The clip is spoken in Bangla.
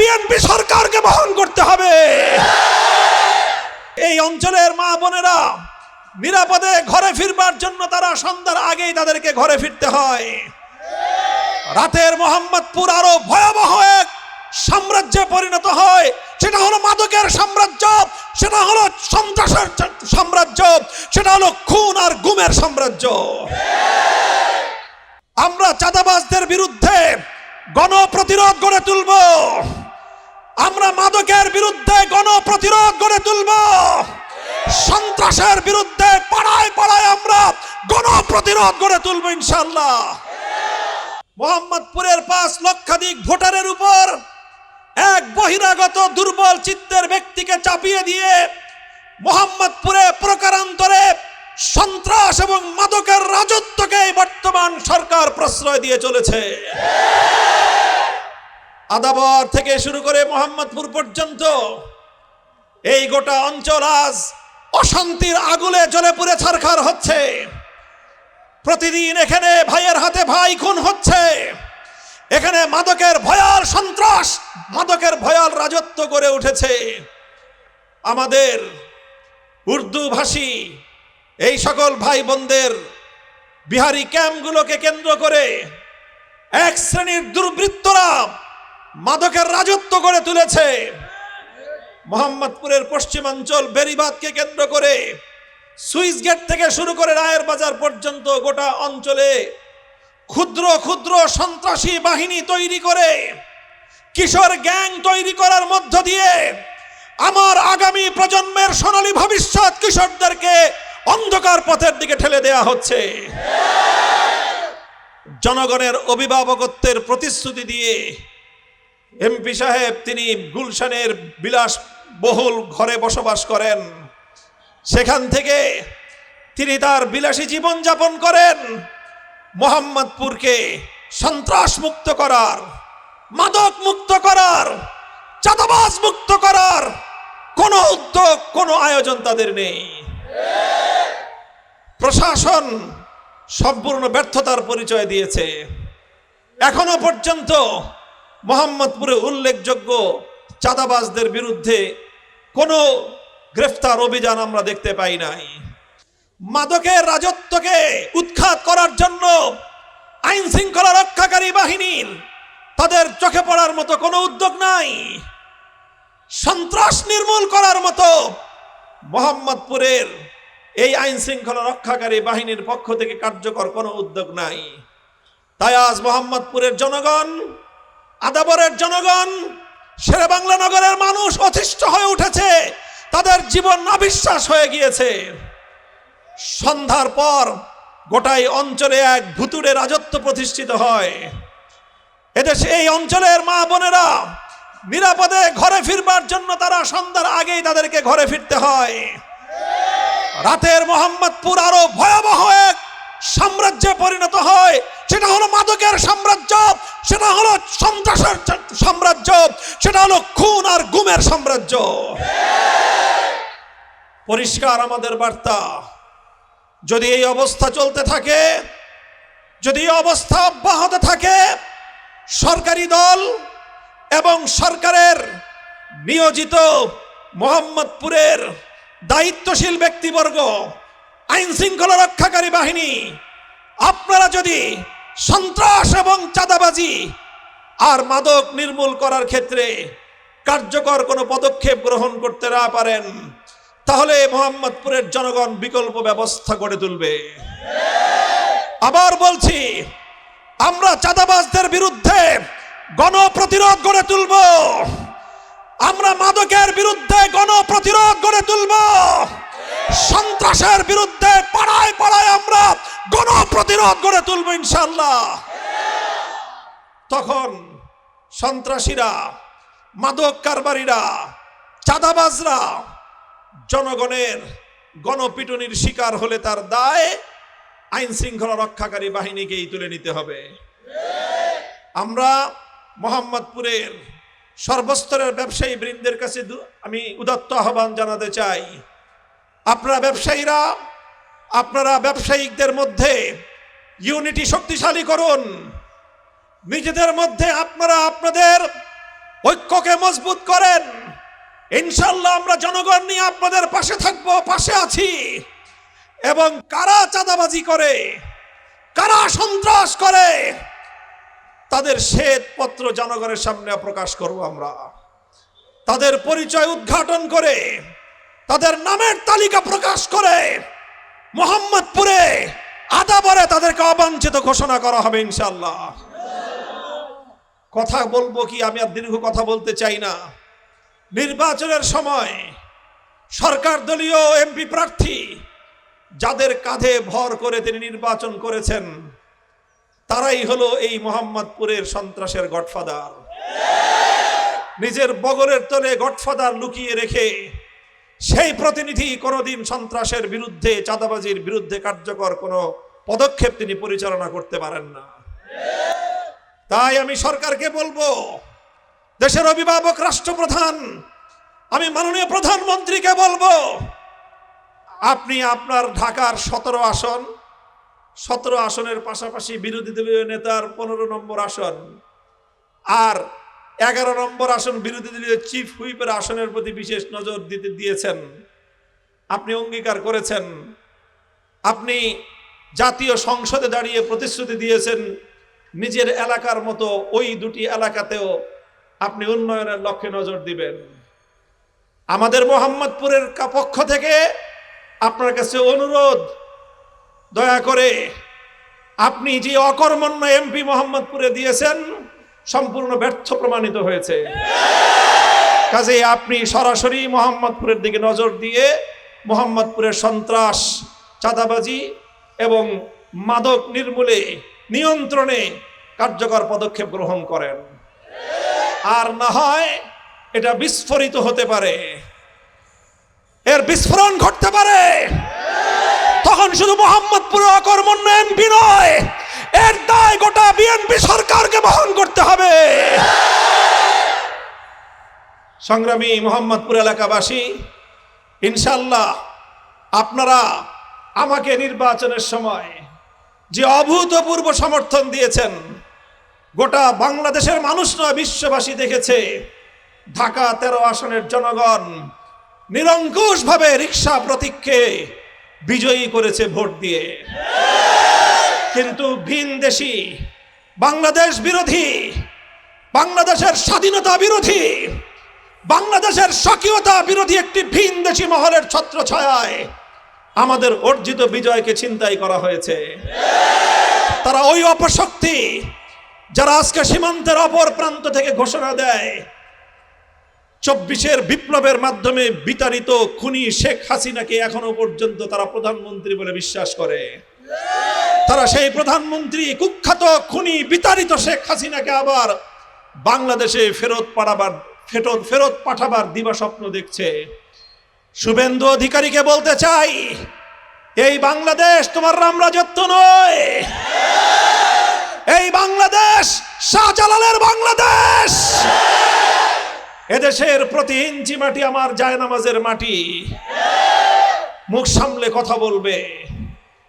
বিএনপি সরকারকে বহন করতে হবে। এই অঞ্চলের মা বোনেরা নিরাপদে ঘরে ফিরবার জন্য তারা সন্ধ্যার আগেই তাদেরকে ঘরে ফিরতে হয়। রাতের মোহাম্মদপুর আরো ভয়াবহ এক সাম্রাজ্যে পরিণত হয়। সেটা হলো মাদকের সাম্রাজ্য, সেটা হলো সন্ত্রাসের সাম্রাজ্য, সেটা হলো খুন আর গুমের সাম্রাজ্য। আমরা চাঁদাবাজদের বিরুদ্ধে গণপ্রতিরোধ গড়ে তুলব। আমরা মাদকের বিরুদ্ধে গণপ্রতিরোধ গড়ে তুলব। সন্ত্রাসের বিরুদ্ধে পাড়ায় পাড়ায় আমরা গণপ্রতিরোধ গড়ে তুলব ইনশাআল্লাহ। মোহাম্মদপুরের 5 লক্ষাধিক ভোটারের উপর এক বহিরাগত দুর্বল চিত্তের ব্যক্তিকে চাপিয়ে দিয়ে মোহাম্মদপুরে প্রকারান্তরে সন্ত্রাস এবং মাদকের রাজত্বকে বর্তমান সরকার প্রশ্রয় দিয়ে চলেছে। আদাবর থেকে শুরু করে মোহাম্মদপুর পর্যন্ত এই গোটা অঞ্চল আজ অশান্তির আগুনে জ্বলে পুড়ে ছারখার হচ্ছে। প্রতিদিন এখানে ভাইয়ের হাতে ভাই খুন হচ্ছে। এখানে মাদকের ভয়াল সন্ত্রাস, মাদকের ভয়াল রাজত্ব গড়ে উঠেছে। আমাদের উর্দু ভাষী এই সকল ভাই বোনদের বিহারি ক্যাম্পগুলোকে কেন্দ্র করে এক শ্রেণীর দুর্বৃত্তরা মাদকের রাজত্ব গড়ে তুলেছে। মোহাম্মদপুরের পশ্চিমাঞ্চল বেরিবাদকে কেন্দ্র করে সুইস গেট থেকে শুরু করে রায়ের বাজার পর্যন্ত গোটা অঞ্চলে ক্ষুদ্র ক্ষুদ্র সন্ত্রাসী বাহিনী তৈরি করে কিশোর গ্যাং তৈরি করার মধ্য দিয়ে আমার আগামী প্রজন্মের সোনালী ভবিষ্যৎ কিশোরদেরকে অন্ধকার পথের দিকে ঠেলে দেয়া হচ্ছে। জনগণের অভিভাবকত্বের প্রতিশ্রুতি দিয়ে এমপি সাহেব তিনি গুলশানের বিলাসবহুল ঘরে বসবাস করেন। সেখান থেকে তিনি তার বিলাসী জীবন যাপন করেন। মোহাম্মদপুরকে সন্ত্রাস মুক্ত করার, মাদক মুক্ত করার, চাঁদাবাজ মুক্ত করার কোনো উদ্যোগ, কোনো আয়োজন তাদের নেই। প্রশাসন সম্পূর্ণ ব্যর্থতার পরিচয় দিয়েছে। এখনো পর্যন্ত মোহাম্মদপুরে উল্লেখযোগ্য চাঁদাবাজদের বিরুদ্ধে কোনো গ্রেফতার অভিযান আমরা দেখতে পাই নাই। মাদকের রাজত্বকে উৎখাত করার জন্য আইন শৃঙ্খলা রক্ষাকারী বাহিনীর তাদের চোখে পড়ার মতো কোনো উদ্যোগ নাই। সন্ত্রাস নির্মূল করার মতো মোহাম্মদপুরের এই আইন শৃঙ্খলা রক্ষাকারী বাহিনীর পক্ষ থেকে কার্যকর কোনো উদ্যোগ নাই। তাই আজ মোহাম্মদপুরের জনগণ, আদাবরের জনগণ, শেরেবাংলা নগরের মানুষ অতিষ্ঠ হয়ে উঠেছে। তাদের জীবন অবিশ্বাস হয়ে গিয়েছে। সন্ধ্যার পর গোটাই অঞ্চলে এক ভুতুড়ে রাজত্ব প্রতিষ্ঠিত হয়। এদেশে এই অঞ্চলের মা বোনেরা নিরাপদে ঘরে ফিরবার জন্য তারা সন্ধ্যার আগেই তাদেরকে ঘরে ফিরতে হয়। রাতের মোহাম্মদপুর আরো ভয়াবহ এক সাম্রাজ্যে পরিণত হয়। সেটা হলো মাদকের সাম্রাজ্য, সেটা হলো সন্ত্রাসের সাম্রাজ্য, সেটা হলো খুন আর গুমের সাম্রাজ্য। পরিষ্কার আমাদের বার্তা, যদি এই অবস্থা চলতে থাকে, যদি এই অবস্থা অব্যাহত থাকে, সরকারি দল এবং সরকারের নিয়োজিত মোহাম্মদপুরের দায়িত্বশীল ব্যক্তিবর্গ, আইন শৃঙ্খলা রক্ষাকারী বাহিনী, আপনারা যদি সন্ত্রাস এবং চাঁদাবাজি আর মাদক নির্মূল করার ক্ষেত্রে কার্যকর কোনো পদক্ষেপ গ্রহণ করতে না পারেন, তাহলে মোহাম্মদপুরের জনগণ বিকল্প ব্যবস্থা গড়ে তুলবে। আবার বলছি, আমরা চাঁদাবাজদের বিরুদ্ধে গণপ্রতিরোধ গড়ে তুলব। আমরা মাদকের বিরুদ্ধে গণপ্রতিরোধ গড়ে তুলব। সন্ত্রাসের বিরুদ্ধে পাড়ায় পাড়ায় আমরা গণপ্রতিরোধ গড়ে তুলব ইনশাআল্লাহ। তখন সন্ত্রাসীরা, মাদক কারবারিরা, চাঁদাবাজরা জনগণের গণপিটুনির শিকার হলে তার দায় আইন শৃঙ্খলা রক্ষাকারী বাহিনীকেই তুলে নিতে হবে। আমরা মোহাম্মদপুরের সর্বস্তরের ব্যবসায়ী বৃন্দের কাছে আমি উদাত্ত আহ্বান জানাতে চাই, আপনারা ব্যবসায়িকদের মধ্যে ইউনিটি শক্তিশালী করুন। নিজেদের মধ্যে আপনারা আপনাদের ঐক্যকে মজবুত করেন। ইনশাআল্লাহ আমরা জনগণ নিয়ে আপনাদের পাশে থাকবো, পাশে আছি। এবং কারা চাঁদাবাজি করে, কারা সন্ত্রাস করে, তাদের শ্বেতপত্র জনগণের সামনে প্রকাশ করব আমরা। তাদের পরিচয় উদ্ঘাটন করে, তাদের নামের তালিকা প্রকাশ করে মোহাম্মদপুরে আদাবরে তাদেরকে অবাঞ্ছিত ঘোষণা করা হবে ইনশাআল্লাহ। কথা বলবো কি, আমি আর দীর্ঘ কথা বলতে চাই না। নির্বাচনের সময় সরকার দলীয় এমপি প্রার্থী যাদের কাঁধে ভর করে তিনি নির্বাচন করেছেন, তারাই হলো এই মোহাম্মদপুরের সন্ত্রাসের গডফাদার। নিজের বগলের তলে গডফাদার লুকিয়ে রেখে সেই প্রতিনিধি কোনোদিন সন্ত্রাসের বিরুদ্ধে, চাঁদাবাজির বিরুদ্ধে কার্যকর কোনো পদক্ষেপ তিনি পরিচালনা করতে পারেন না। তাই আমি সরকারকে বলবো, দেশের অভিভাবক রাষ্ট্রপ্রধান, আমি মাননীয় প্রধানমন্ত্রীকে বলবো, আপনি আপনার ঢাকার 17 আসনের পাশাপাশি বিরোধী দলীয় নেতার 15 নম্বর আসন আর 11 নম্বর আসন বিরোধী দলীয় চিফ হুইপের আসনের প্রতি বিশেষ নজর দিয়েছেন। আপনি অঙ্গীকার করেছেন, আপনি জাতীয় সংসদে দাঁড়িয়ে প্রতিশ্রুতি দিয়েছেন নিজের এলাকার মতো ওই দুটি এলাকাতেও আপনি উন্নয়নের লক্ষ্যে নজর দিবেন। আমাদের মোহাম্মদপুরের পক্ষ থেকে আপনার কাছে অনুরোধ, দয়া করে আপনি যে অকর্মণ্য এমপি মোহাম্মদপুরে দিয়েছেন সম্পূর্ণ ব্যর্থ প্রমাণিত হয়েছে। কাজে আপনি সরাসরি মোহাম্মদপুরের দিকে নজর দিয়ে মোহাম্মদপুরের সন্ত্রাস, চাঁদাবাজি এবং মাদক নির্মূলে, নিয়ন্ত্রণে কার্যকর পদক্ষেপ গ্রহণ করেন। আর না হয় এটা বিস্ফোরিত হতে পারে, এর বিস্ফোরণ ঘটতে পারে। তখন শুধু মোহাম্মদপুর অকর্মণ্য এমপি নয়, এর দায় গোটা বিএনপি সরকারকে বহন করতে হবে। সংগ্রামী মোহাম্মদপুর এলাকাবাসী, ইনশাআল্লাহ আপনারা আমাকে নির্বাচনের সময় যে অভূতপূর্ব সমর্থন দিয়েছেন, গোটা বাংলাদেশের মানুষ নয় বিশ্ববাসী দেখেছে। ঢাকা 13 আসনের জনগণ নিরঙ্কুশভাবে রিকশা প্রতীককে বিজয়ী করেছে ভোট দিয়ে। কিন্তু ভিনদেশী, বাংলাদেশ বিরোধী, বাংলাদেশের স্বাধীনতা বিরোধী, বাংলাদেশের স্বকীয়তা বিরোধী একটি ভিনদেশী মহলের ছত্রছায়ায় আমাদের অর্জিত বিজয়কে ছিনতাই করা হয়েছে। তারা ওই অপশক্তি যারা আজকে সীমান্তের অপর প্রান্ত থেকে ঘোষণা দেয় 24-এর বিপ্লবের মাধ্যমে বিতাড়িত খুনি শেখ হাসিনাকে এখনো পর্যন্ত তারা প্রধানমন্ত্রী বলে বিশ্বাস করে। তারা সেই প্রধানমন্ত্রী, কুখ্যাত খুনি বিতাড়িত শেখ হাসিনাকে আবার বাংলাদেশে ফেরত পাঠাবার দিবা স্বপ্ন দেখছে। শুভেন্দু অধিকারীকে বলতে চাই, এই বাংলাদেশ তোমার রামরাজত্ব নয়, এই বাংলাদেশ শাহজালালের বাংলাদেশ। এদেশের প্রতি ইঞ্চি মাটি আমার জায়নামাজের মাটি। মুখ সামলে কথা বলবে।